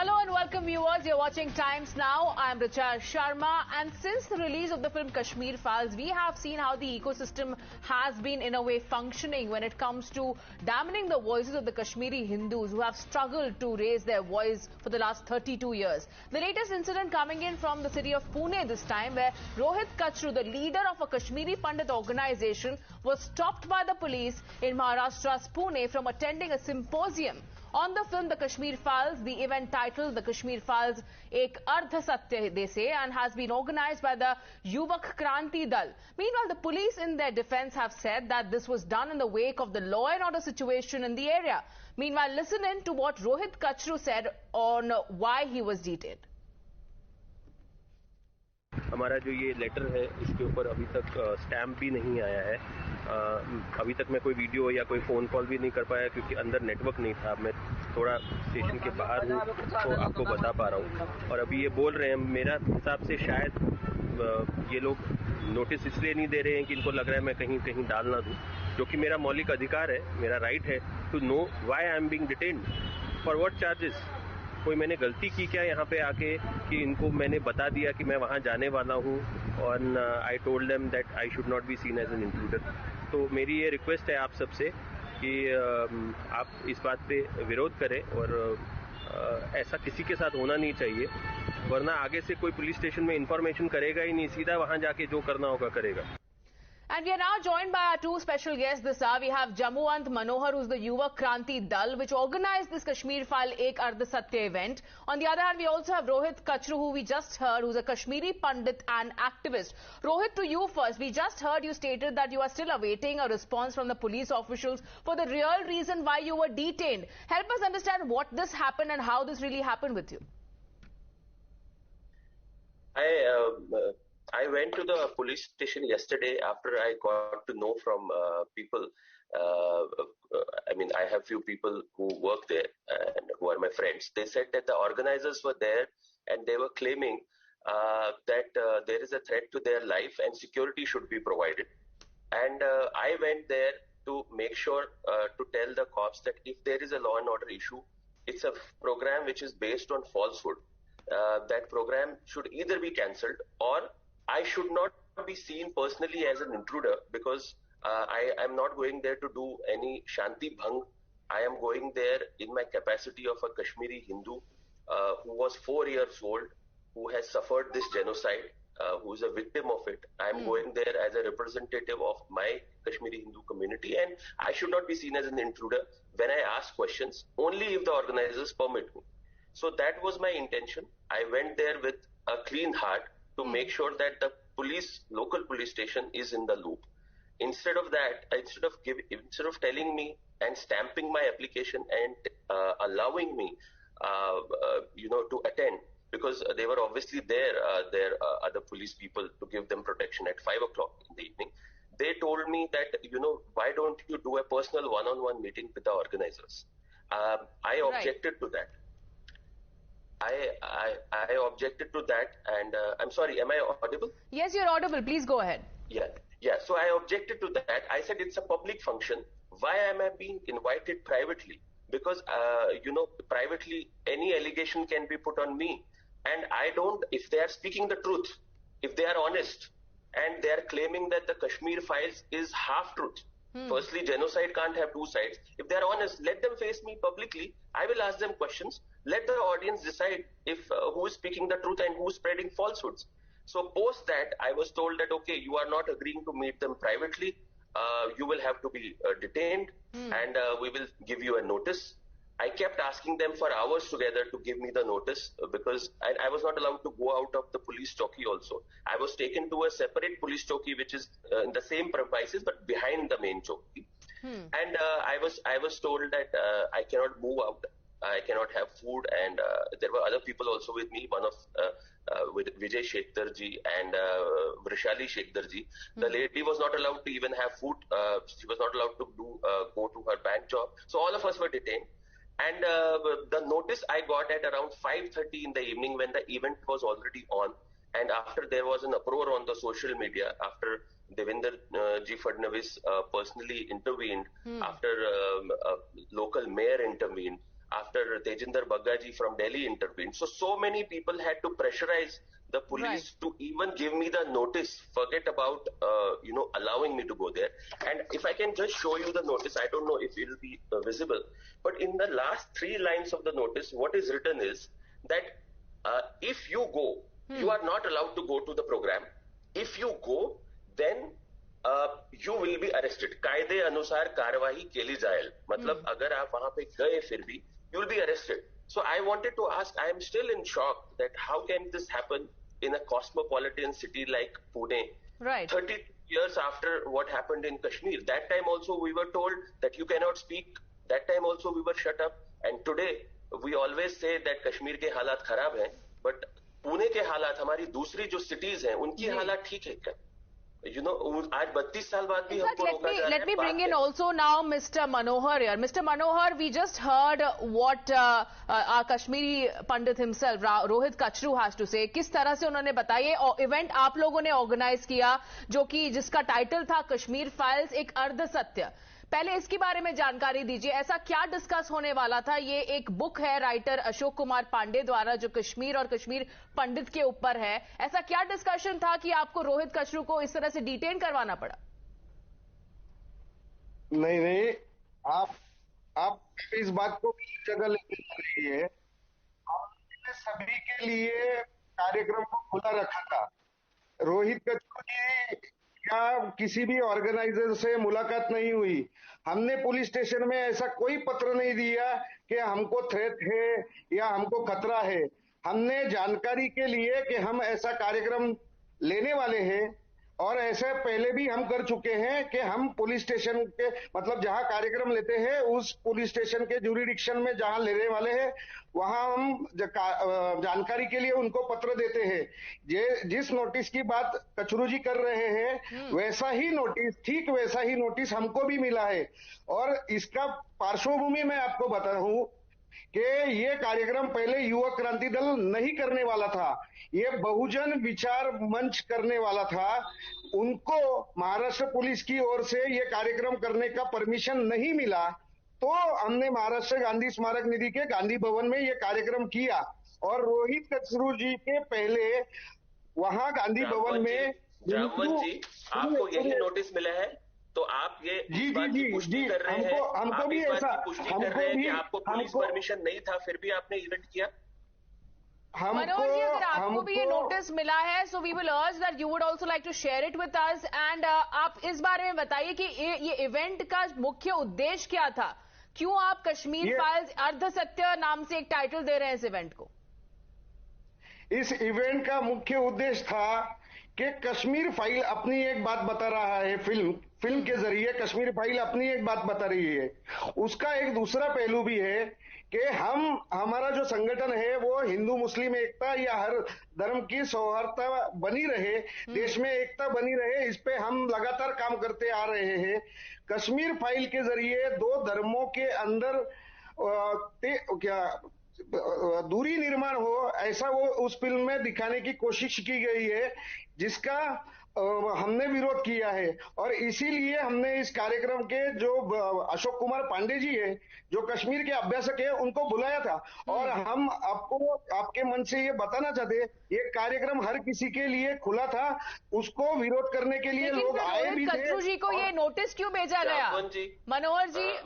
Hello and welcome viewers, you're watching Times Now. I'm Richa Sharma, and since the release of the film Kashmir Files, we have seen how the ecosystem has been in a way functioning when it comes to dampening the voices of the Kashmiri Hindus who have struggled to raise their voice for the last 32 years. The latest incident coming in from the city of Pune this time, where Rohit Kachru, the leader of a Kashmiri Pandit organization, was stopped by the police in Maharashtra's Pune from attending a symposium on the film The Kashmir Files. The event titled The Kashmir Files Ek Ardha Satya, they say, and has been organized by the Yuvak Kranti Dal. Meanwhile, the police in their defense have said that this was done in the wake of the law and order situation in the area. Meanwhile, listen in to what Rohit Kachru said on why he was detained. हमारा जो ये letter है इसके ऊपर अभी तक stamp भी नहीं आया है। अभी तक मैं कोई वीडियो या कोई फ़ोन कॉल भी नहीं कर पाया क्योंकि अंदर नेटवर्क नहीं था। मैं थोड़ा स्टेशन के बाहर हूँ तो आपको बता पा रहा हूँ। और अभी ये बोल रहे हैं, मेरा हिसाब से शायद ये लोग नोटिस इसलिए नहीं दे रहे हैं कि इनको लग रहा है मैं कहीं कहीं डाल ना दूँ, जो कि मेरा मौलिक अधिकार है, मेरा राइट है to know why I am being detained, for what charges. कोई मैंने गलती की क्या यहाँ पे आके कि इनको मैंने बता दिया कि मैं वहाँ जाने वाला हूँ और I told them that I should not be seen as an intruder. तो मेरी ये रिक्वेस्ट है आप सबसे कि आप इस बात पे विरोध करें और ऐसा किसी के साथ होना नहीं चाहिए, वरना आगे से कोई पुलिस स्टेशन में इंफॉर्मेशन करेगा ही नहीं, सीधा वहाँ जाके जो करना होगा करेगा। And we are now joined by our two special guests this hour. We have Jammuwant Manohar, who's the Yuvak Kranti Dal, which organized this Kashmir File Ek Ardha Satya event. On the other hand, we also have Rohit Kachru, who we just heard, who's a Kashmiri Pandit and activist. Rohit, to you first. We just heard you stated that you are still awaiting a response from the police officials for the real reason why you were detained. Help us understand what this happened and how this really happened with you. I went to the police station yesterday after I got to know from people. I have few people who work there and who are my friends. They said that the organizers were there and they were claiming that there is a threat to their life and security should be provided. And I went there to make sure to tell the cops that if there is a law and order issue, it's a program which is based on falsehood. That program should either be cancelled or I should not be seen personally as an intruder, because I am not going there to do any Shanti Bhang. I am going there in my capacity of a Kashmiri Hindu who was 4 years old, who has suffered this genocide, who is a victim of it. I am going there as a representative of my Kashmiri Hindu community, and I should not be seen as an intruder when I ask questions, only if the organizers permit me. So that was my intention. I went there with a clean heart to make sure that the local police station is in the loop. Instead of that, instead of telling me and stamping my application and allowing me, to attend, because they were obviously there, other police people to give them protection at 5 o'clock in the evening. They told me that, why don't you do a personal one-on-one meeting with the organizers? I objected to that. I objected to that, and I'm sorry, am I audible? Yes, you're audible. Please go ahead. Yeah. So I objected to that. I said it's a public function. Why am I being invited privately? Because, privately, any allegation can be put on me. And if they are speaking the truth, if they are honest, and they are claiming that the Kashmir Files is half-truth. Firstly, genocide can't have two sides. If they are honest, let them face me publicly. I will ask them questions. Let the audience decide if who is speaking the truth and who is spreading falsehoods. So post that, I was told that, okay, you are not agreeing to meet them privately. You will have to be detained and we will give you a notice. I kept asking them for hours together to give me the notice because I was not allowed to go out of the police chowki also. I was taken to a separate police chowki which is in the same premises but behind the main chowki. And I was told that I cannot move out. I cannot have food, and there were other people also with me, one of with Vijay Shekhdarji and Vrishali Shekhdarji. The lady was not allowed to even have food. She was not allowed to go to her bank job. So all of us were detained. And the notice I got at around 5:30 in the evening when the event was already on. And after there was an uproar on the social media, after Devendra Ji Fadnavis personally intervened, after local mayor intervened, after Tejinder Baggaji from Delhi intervened. So many people had to pressurize the police to even give me the notice. Forget about, allowing me to go there. And if I can just show you the notice, I don't know if it will be visible, but in the last 3 lines of the notice, what is written is that if you go, you are not allowed to go to the program. If you go, then you will be arrested. कायदे अनुसार कार्यवाही केली जाएल. मतलब अगर आप वहां पे गए फिर भी, you will be arrested. So I wanted to ask, I am still in shock that how can this happen in a cosmopolitan city like Pune? Right. 30 years after what happened in Kashmir. That time also we were told that you cannot speak. That time also we were shut up. And today we always say that Kashmir के हालात खराब हैं, but Pune के हालात, हमारी दूसरी जो cities हैं, उनकी हालात ठीक है क्या? आज 32 साल बाद भी हमको रोका जा रहा है. Let me bring in also now Mr. Manohar here. Mr. Manohar, we just heard what our Kashmiri Pandit himself, Rohit Kachru, has to say. किस तरह से उन्होंने बताया इवेंट आप लोगों ने ऑर्गेनाइज किया, जो कि जिसका टाइटल था कश्मीर फाइल्स, एक अर्ध सत्य. पहले इसके बारे में जानकारी दीजिए. ऐसा क्या डिस्कस होने वाला था? ये एक बुक है राइटर अशोक कुमार पांडे द्वारा जो कश्मीर और कश्मीर पंडित के ऊपर है. ऐसा क्या डिस्कशन था कि आपको रोहित कचरू को इस तरह से डिटेन करवाना पड़ा? नहीं, आप इस बात को जगह लेके जा रही है. हमने सभी के लिए कार्यक्रम को खुला रखा था. रोहित कचरू जी या किसी भी ऑर्गेनाइजर से मुलाकात नहीं हुई. हमने पुलिस स्टेशन में ऐसा कोई पत्र नहीं दिया कि हमको थ्रेट है या हमको खतरा है. हमने जानकारी के लिए कि हम ऐसा कार्यक्रम लेने वाले हैं और ऐसे पहले भी हम कर चुके हैं कि हम पुलिस स्टेशन के मतलब जहां कार्यक्रम लेते हैं उस पुलिस स्टेशन के ज्यूरिडिक्शन में जहां लेने वाले हैं वहां हम जानकारी के लिए उनको पत्र देते हैं. जिस नोटिस की बात कचरू जी कर रहे हैं वैसा ही नोटिस, ठीक वैसा ही नोटिस हमको भी मिला है. और इसका पार्श्वभूमि मैं आपको बताऊं कि ये कार्यक्रम पहले युवक क्रांति दल नहीं करने वाला था. ये बहुजन विचार मंच करने वाला था. उनको महाराष्ट्र पुलिस की ओर से ये कार्यक्रम करने का परमिशन नहीं मिला, तो हमने महाराष्ट्र गांधी स्मारक निधि के गांधी भवन में ये कार्यक्रम किया. और रोहित कचरू जी के पहले वहां गांधी भवन में जामवंत जी, आपको यही नोटिस मिला है? तो आप ये इस बात की पुष्टि कर रहे हैं, हमको भी ऐसा, कर रहे हैं कि आपको पुलिस परमिशन नहीं था फिर भी आपने इवेंट किया? मनोहर जी, अगर आपको भी ये नोटिस मिला है, so we will urge that you would also like to share it with us. And आप इस बारे में बताइए कि ये इवेंट का मुख्य उद्देश्य क्या था? क्यों आप कश्मीर फाइल्स अर्ध सत्य नाम से एक टाइटल दे रहे हैं इस इवेंट को? इस इवेंट का मुख्य उद्देश्य था कि कश्मीर फाइल अपनी एक बात बता रहा है. फिल्म के जरिए कश्मीर फाइल अपनी एक बात बता रही है. उसका एक दूसरा पहलू भी है कि हमारा जो संगठन है वो हिंदू मुस्लिम एकता या हर धर्म की सौहार्दता बनी रहे, देश में एकता बनी रहे, इस पे हम लगातार काम करते आ रहे हैं. कश्मीर फाइल के जरिए 2 धर्मों के अंदर दूरी निर्माण हो, ऐसा वो उस फिल्म में दिखाने की कोशिश की गई है, जिसका हमने विरोध किया है. और इसीलिए हमने इस कार्यक्रम के जो अशोक कुमार पांडे जी है, जो कश्मीर के अभ्यासक है, उनको बुलाया था. और हम आपको आपके मन से ये बताना चाहते हैं, ये कार्यक्रम हर किसी के लिए खुला था. उसको विरोध करने के लिए लोग आए भी थे. कचरू जी को ये नोटिस क्यों भेजा गया? मनोहर जी